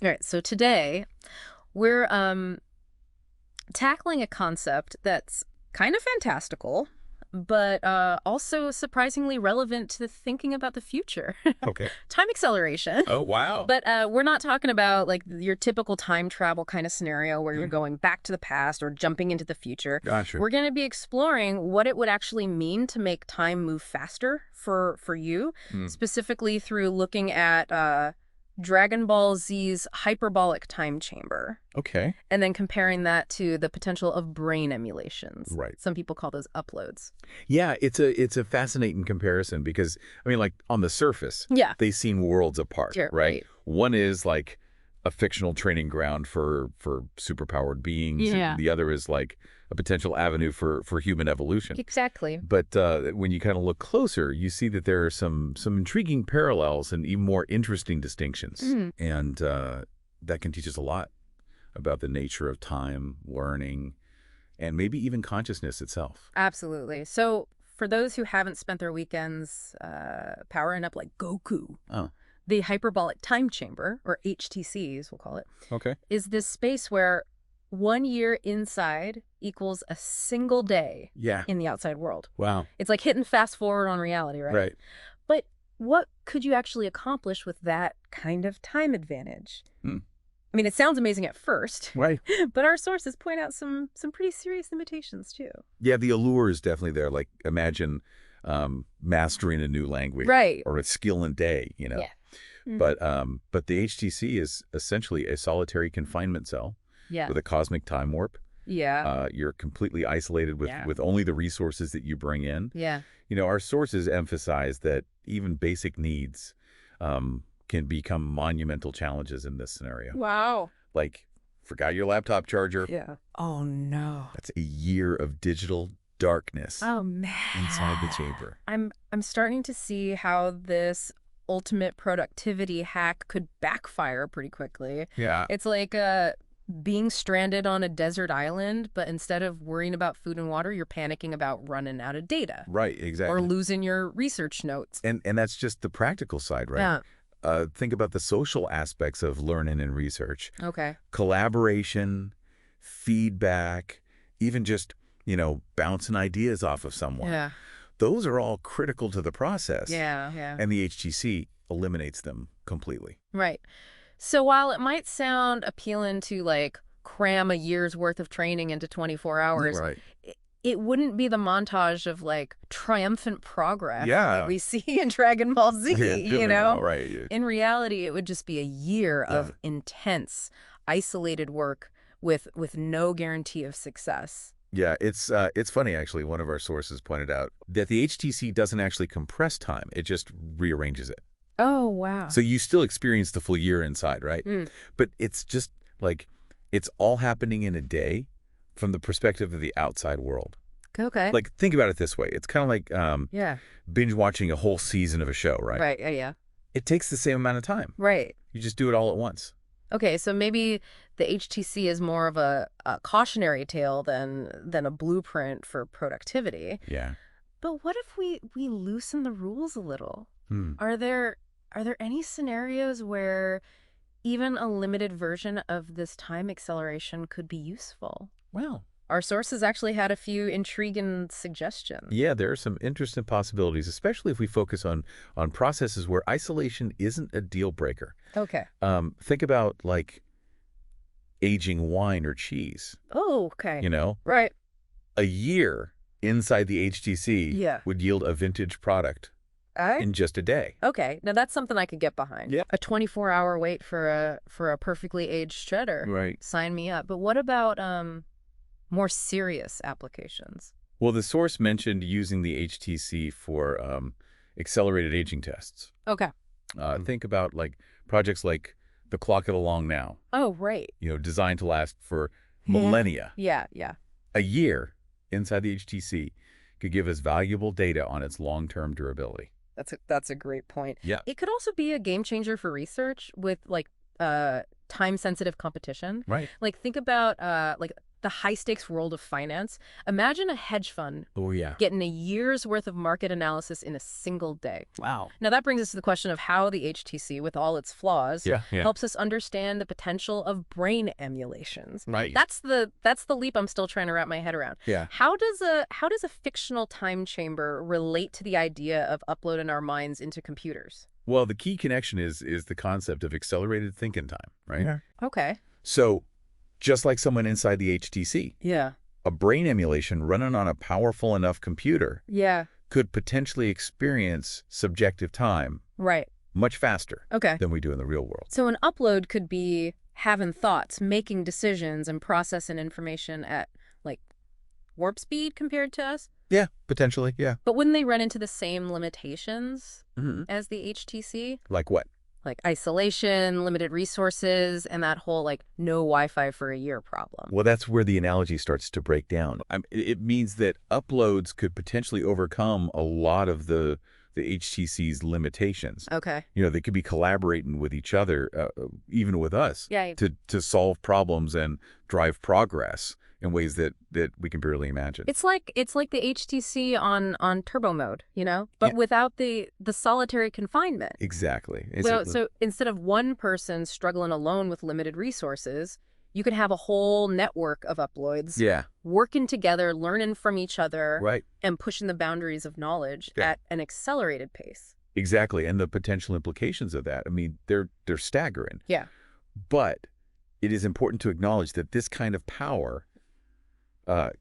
All right, so today we're tackling a concept that's kind of fantastical, but also surprisingly relevant to thinking about the future. Okay. Time acceleration. Oh, wow. But we're not talking about like your typical time travel kind of scenario where you're going back to the past or jumping into the future. Gotcha. We're going to be exploring what it would actually mean to make time move faster for you, specifically through looking at Dragon Ball Z's hyperbolic time chamber, Okay. and then comparing that to the potential of brain emulations. Right. Some people call those uploads. Yeah, it's a fascinating comparison because, I mean, like, on the surface, Yeah. they seem worlds apart, Sure, right? right. One is like a fictional training ground for superpowered beings. Yeah. The other is like a potential avenue for human evolution. Exactly. But when you kind of look closer, you see that there are some intriguing parallels and even more interesting distinctions. And that can teach us a lot about the nature of time, learning, and maybe even consciousness itself. Absolutely. So for those who haven't spent their weekends powering up like Goku, Oh, the hyperbolic time chamber, or HTCs we'll call it, okay. is this space where 1 year inside equals a single day Yeah. in the outside world. Wow. It's like hitting fast forward on reality, right? Right. But what could you actually accomplish with that kind of time advantage? I mean, it sounds amazing at first, Right. but our sources point out some pretty serious limitations too. Yeah, the allure is definitely there. Like, imagine mastering a new language, Right. or a skill in a day, you know. Yeah. But the HTC is essentially a solitary confinement cell Yeah. with a cosmic time warp. Yeah. You're completely isolated with only the resources that you bring in. Yeah. You know, our sources emphasize that even basic needs can become monumental challenges in this scenario. Wow. Like, forgot your laptop charger. Yeah. Oh, no. That's a year of digital darkness Oh, man. inside the chamber. I'm starting to see how this ultimate productivity hack could backfire pretty quickly. Yeah. It's like being stranded on a desert island, but instead of worrying about food and water, you're panicking about running out of data Right, exactly. or losing your research notes. And that's just the practical side, right? Yeah. Think about the social aspects of learning and research. Okay. Collaboration, feedback, even just, bouncing ideas off of someone. Yeah. Those are all critical to the process. Yeah. Yeah. And the HTC eliminates them completely. Right. So while it might sound appealing to like cram a year's worth of training into 24 hours, Right. it wouldn't be the montage of like triumphant progress Yeah. that we see in Dragon Ball Z, you know? Right. In reality, it would just be a year of intense, isolated work with no guarantee of success. Yeah, it's funny, actually. One of our sources pointed out that the HTC doesn't actually compress time. It just rearranges it. Oh, wow. So you still experience the full year inside, right? But it's just like it's all happening in a day from the perspective of the outside world. Okay. Like, think about it this way. It's kind of like yeah. binge watching a whole season of a show, right? Right. Yeah. It takes the same amount of time. Right. You just do it all at once. Okay, so maybe the HTC is more of a cautionary tale than a blueprint for productivity. Yeah. But what if we loosen the rules a little? Hmm. Are there any scenarios where even a limited version of this time acceleration could be useful? Well, Our sources actually had a few intriguing suggestions. yeah, there are some interesting possibilities, especially if we focus on processes where isolation isn't a deal breaker. Okay. Think about like aging wine or cheese. Oh, okay. Right. A year inside the HTC Yeah. would yield a vintage product in just a day. Okay, now that's something I could get behind. Yeah. A 24-hour wait for a perfectly aged shredder. Right. Sign me up. But what about more serious applications? Well, the source mentioned using the HTC for accelerated aging tests. Okay. Think about like projects like the Clock It Along Now, Oh, right. designed to last for millennia. Yeah. A year inside the HTC could give us valuable data on its long-term durability. That's a great point. Yeah. It could also be a game changer for research with like time-sensitive competition. Right. Like think about like the high-stakes world of finance, imagine a hedge fund Oh, yeah. getting a year's worth of market analysis in a single day. Wow. Now, that brings us to the question of how the HTC, with all its flaws, Yeah, yeah. helps us understand the potential of brain emulations. Right. That's the leap I'm still trying to wrap my head around. Yeah. How does a fictional time chamber relate to the idea of uploading our minds into computers? Well, the key connection is the concept of accelerated thinking time, right? Yeah. Okay. So, just like someone inside the HTC, Yeah. a brain emulation running on a powerful enough computer Yeah. could potentially experience subjective time Right. much faster Okay. than we do in the real world. So an upload could be having thoughts, making decisions, and processing information at, like, warp speed compared to us. Yeah, potentially, yeah. But wouldn't they run into the same limitations Mm-hmm. as the HTC? Like what? Like isolation, limited resources, and that whole, like, no Wi-Fi for a year problem. Well, that's where the analogy starts to break down. It means that uploads could potentially overcome a lot of the HTC's limitations. Okay. You know, they could be collaborating with each other, even with us, Yeah. to solve problems and drive progress in ways that we can barely imagine. It's like the HTC on turbo mode, you know, but Yeah. without the solitary confinement. Exactly. So instead of one person struggling alone with limited resources, you could have a whole network of uploads Yeah, working together, learning from each other, right. and pushing the boundaries of knowledge at an accelerated pace. Exactly. And the potential implications of that, I mean, they're staggering. Yeah. But it is important to acknowledge that this kind of power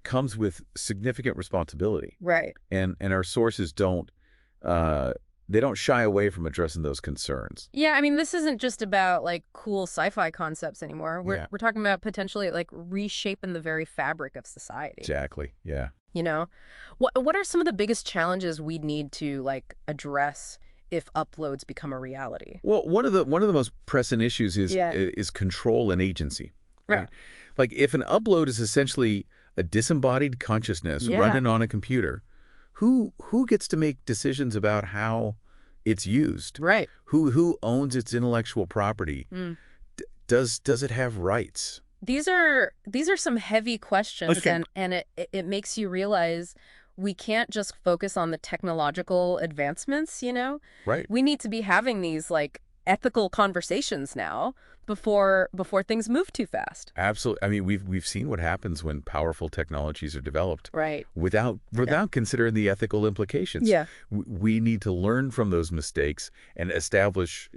comes with significant responsibility. Right. And our sources don't shy away from addressing those concerns. Yeah, I mean, this isn't just about, like, cool sci-fi concepts anymore. Yeah. We're talking about potentially, like, reshaping the very fabric of society. Exactly. Yeah. You know? What are some of the biggest challenges we need to, like, address if uploads become a reality? Well, one of the most pressing issues is Yeah. is control and agency. Right. Like if an upload is essentially a disembodied consciousness Yeah. running on a computer, who gets to make decisions about how it's used? Right. Who owns its intellectual property? Mm. Does it have rights? These are some heavy questions, Okay. and it makes you realize we can't just focus on the technological advancements, you know? Right. We need to be having these, like, ethical conversations now before things move too fast. Absolutely. I mean, we've seen what happens when powerful technologies are developed Right. without considering the ethical implications. Yeah. We need to learn from those mistakes and establish,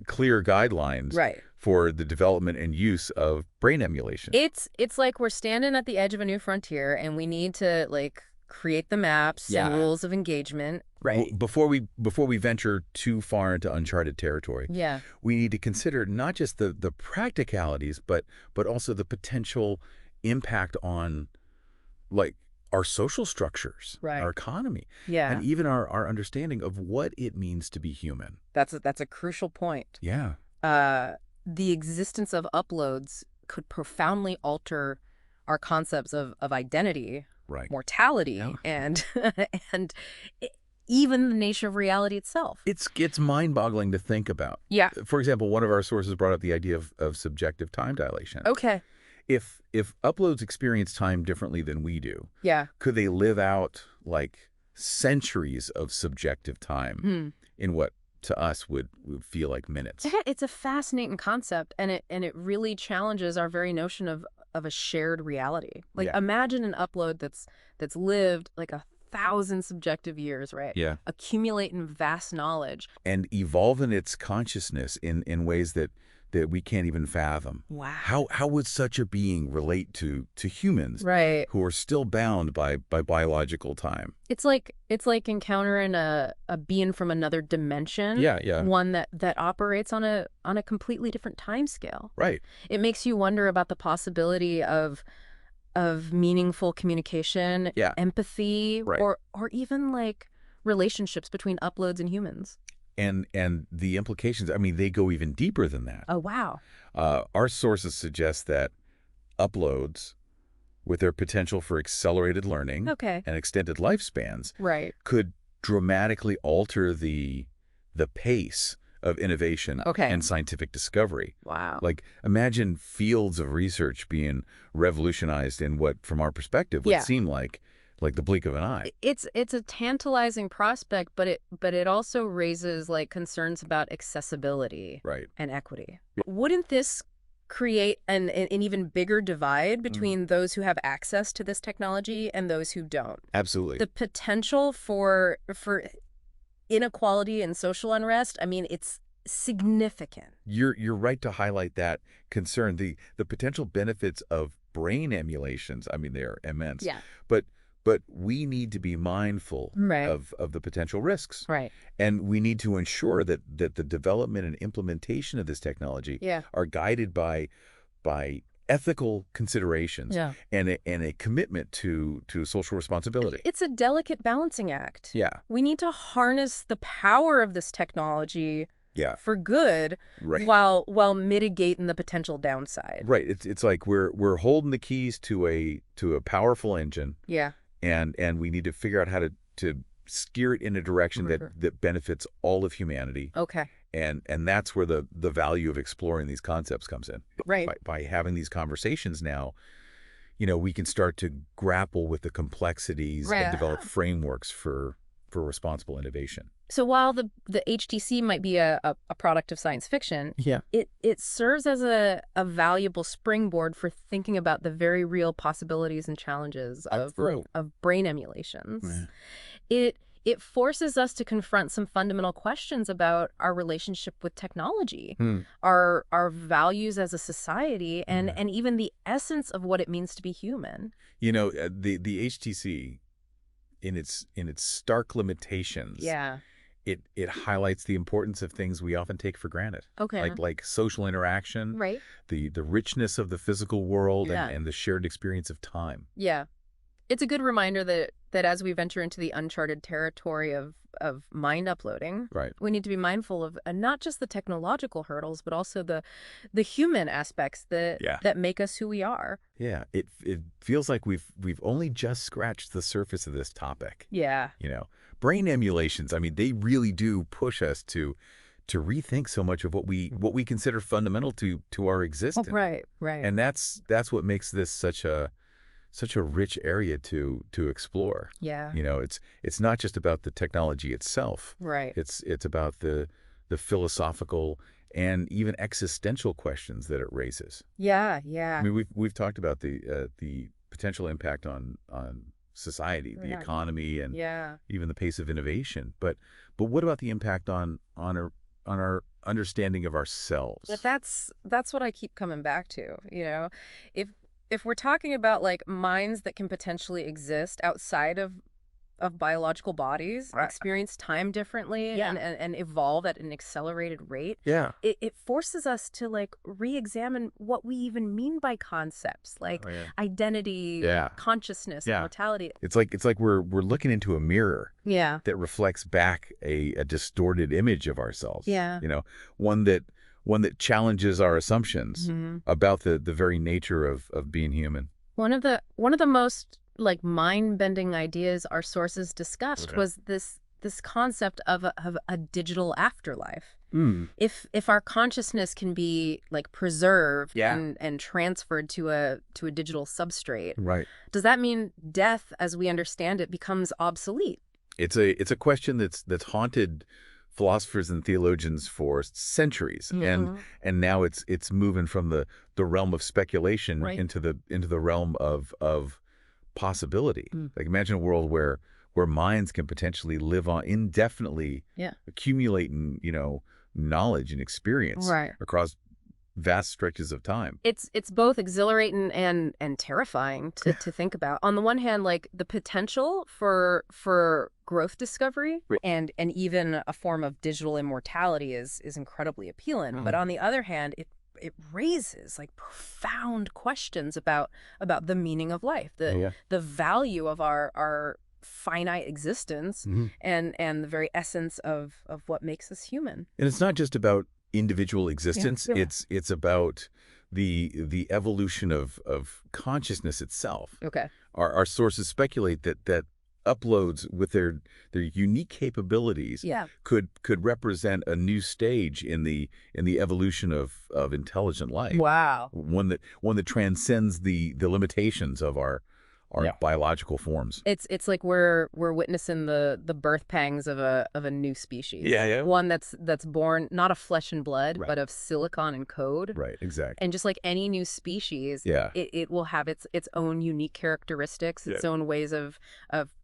clear guidelines Right. for the development and use of brain emulation. It's like we're standing at the edge of a new frontier, and we need to, like, create the maps and rules of engagement. Right. Before we venture too far into uncharted territory, Yeah. we need to consider not just the practicalities, but also the potential impact on, like, our social structures, Right. our economy, Yeah. and even our understanding of what it means to be human. That's a crucial point. Yeah. The existence of uploads could profoundly alter our concepts of identity, Right. mortality, Yeah. and and even the nature of reality itself. It's mind-boggling to think about. Yeah. For example, one of our sources brought up the idea of subjective time dilation. Okay. If uploads experience time differently than we do, Yeah. could they live out, like, centuries of subjective time in what to us would feel like minutes? It's a fascinating concept, and it really challenges our very notion of a shared reality. Like, Yeah. imagine an upload that's lived like 1,000 subjective years, right? Yeah. Accumulating vast knowledge. And evolving its consciousness in ways that we can't even fathom. Wow. How would such a being relate to humans Right. who are still bound by biological time? It's like encountering a being from another dimension. Yeah, yeah. One that operates on a completely different time scale. Right. It makes you wonder about the possibility of meaningful communication, Yeah. empathy, Right. or even, like, relationships between uploads and humans. And the implications, I mean, they go even deeper than that. Oh, wow. Our sources suggest that uploads, with their potential for accelerated learning Okay. and extended lifespans, Right. could dramatically alter the pace of innovation Okay. and scientific discovery. Wow. Like, imagine fields of research being revolutionized in what, from our perspective, would Yeah. seem like the blink of an eye. It's a tantalizing prospect, but it also raises like concerns about accessibility Right. and equity. Yeah. Wouldn't this create an even bigger divide between those who have access to this technology and those who don't? Absolutely. The potential for inequality and social unrest, I mean, it's significant. You're right to highlight that concern. The potential benefits of brain emulations, I mean, they're immense. Yeah. But we need to be mindful Right. of the potential risks. Right. And we need to ensure that the development and implementation of this technology Yeah. are guided by ethical considerations Yeah. and a commitment to social responsibility. It's a delicate balancing act. Yeah. We need to harness the power of this technology Yeah. for good Right. while mitigating the potential downside. Right. It's like we're holding the keys to a powerful engine. Yeah. And we need to figure out how to steer it in a direction that benefits all of humanity. Okay. And that's where the value of exploring these concepts comes in. Right. By having these conversations now, we can start to grapple with the complexities Right. and develop frameworks for responsible innovation. So while the HTC might be a product of science fiction, Yeah. it serves as a valuable springboard for thinking about the very real possibilities and challenges of brain emulations. Yeah. It forces us to confront some fundamental questions about our relationship with technology, our values as a society, and even the essence of what it means to be human. The HTC, in its stark limitations, Yeah. it highlights the importance of things we often take for granted. Okay. Like social interaction, Right. the richness of the physical world, Yeah. and the shared experience of time. Yeah. It's a good reminder that as we venture into the uncharted territory of mind uploading, Right. we need to be mindful of not just the technological hurdles, but also the human aspects that make us who we are. Yeah, it feels like we've only just scratched the surface of this topic. Yeah. Brain emulations, I mean, they really do push us to rethink so much of what we consider fundamental to our existence. Oh, right. And that's what makes this such a rich area to explore. Yeah. It's not just about the technology itself. Right. It's about the philosophical and even existential questions that it raises. Yeah. Yeah. I mean, we've talked about the potential impact on society, the economy, and even the pace of innovation. But what about the impact on our understanding of ourselves? But that's what I keep coming back to. If we're talking about like minds that can potentially exist outside of biological bodies, experience time differently, and evolve at an accelerated rate, it forces us to like re-examine what we even mean by concepts like identity, consciousness, mortality. It's like we're looking into a mirror that reflects back a distorted image of ourselves. One that challenges our assumptions about the very nature of being human. One of the most like mind-bending ideas our sources discussed was this concept of a digital afterlife. If our consciousness can be like preserved and transferred to a digital substrate, does that mean death as we understand it becomes obsolete? It's a question that's haunted philosophers and theologians for centuries, and now it's moving from the realm of speculation into the realm of possibility. Like, imagine a world where minds can potentially live on indefinitely, accumulating knowledge and experience across vast stretches of time. It's both exhilarating and terrifying to think about. On the one hand, like the potential for growth discovery and even a form of digital immortality is incredibly appealing. But on the other hand, it raises like profound questions about the meaning of life, the value of our finite existence, and the very essence of what makes us human. And it's not just about individual existence. It's about the evolution of consciousness itself. Okay. Our sources speculate that uploads with their unique capabilities Yeah. could represent a new stage in the evolution of intelligent life. Wow. One that transcends the limitations of our biological forms. It's like we're witnessing the birth pangs of a new species. Yeah, yeah. One that's born not of flesh and blood, Right. but of silicon and code. Right, exactly. And just like any new species, Yeah. it will have its own unique characteristics, its own ways of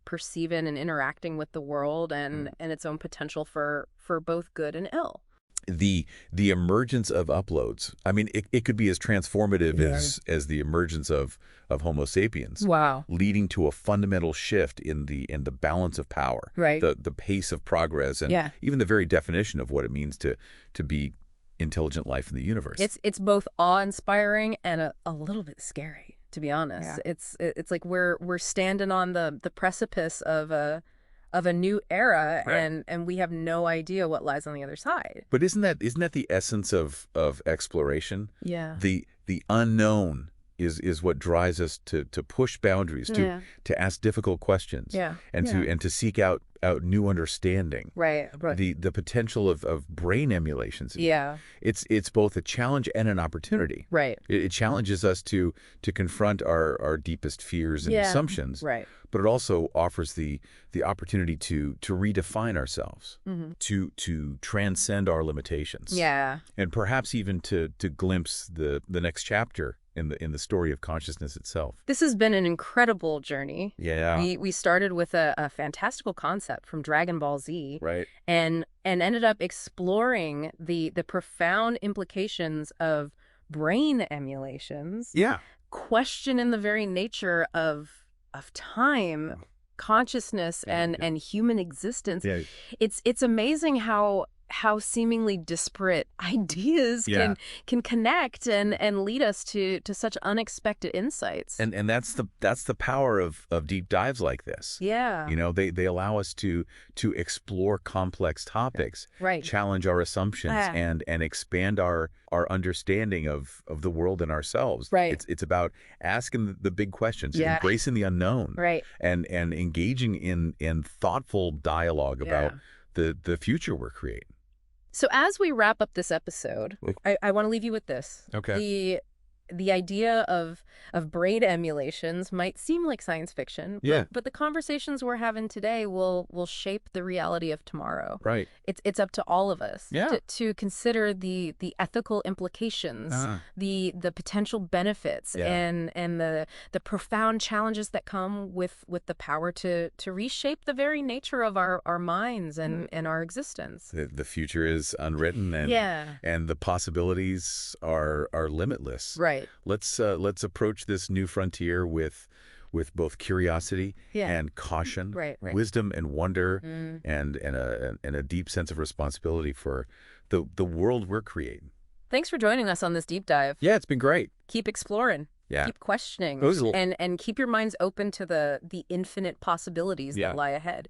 perceiving and interacting with the world, and its own potential for both good and ill. The emergence of uploads. I mean, it could be as transformative as the emergence of Homo sapiens. Wow. Leading to a fundamental shift in the balance of power. Right. The pace of progress and even the very definition of what it means to be intelligent life in the universe. It's both awe-inspiring and a little bit scary, to be honest. Yeah. It's like we're standing on the precipice of a new era, Right. and we have no idea what lies on the other side. But isn't that the essence of exploration? Yeah. The unknown is what drives us to push boundaries, to ask difficult questions, and to seek out new understanding. Right. The potential of brain emulations. Yeah. It's both a challenge and an opportunity. Right. It challenges us to confront our deepest fears and assumptions. Right. But it also offers the opportunity to redefine ourselves, to transcend our limitations. Yeah. And perhaps even to glimpse the next chapter in the story of consciousness itself. This has been an incredible journey. Yeah. We started with a fantastical concept from Dragon Ball Z. Right. And ended up exploring the profound implications of brain emulations. Yeah. Questioning the very nature of time, consciousness, and human existence. Yeah. It's amazing how seemingly disparate ideas can connect and lead us to such unexpected insights. And that's the power of deep dives like this. Yeah. You know, they allow us to explore complex topics, Right. challenge our assumptions, and expand our understanding of the world and ourselves. Right. It's about asking the big questions, Yeah. embracing the unknown, Right. and engaging in thoughtful dialogue about the future we're creating. So as we wrap up this episode, I want to leave you with this. Okay. The idea of brain emulations might seem like science fiction, but the conversations we're having today will shape the reality of tomorrow. Right. It's up to all of us Yeah. to consider the ethical implications, the potential benefits, and the profound challenges that come with the power to reshape the very nature of our minds and our existence. The future is unwritten, and the possibilities are limitless. Right. Let's approach this new frontier with both curiosity Yeah. and caution, Right. wisdom and wonder, and a deep sense of responsibility for the world we're creating. Thanks for joining us on this deep dive. Yeah, it's been great. Keep exploring. Yeah. Keep questioning. It was and keep your minds open to the infinite possibilities that lie ahead.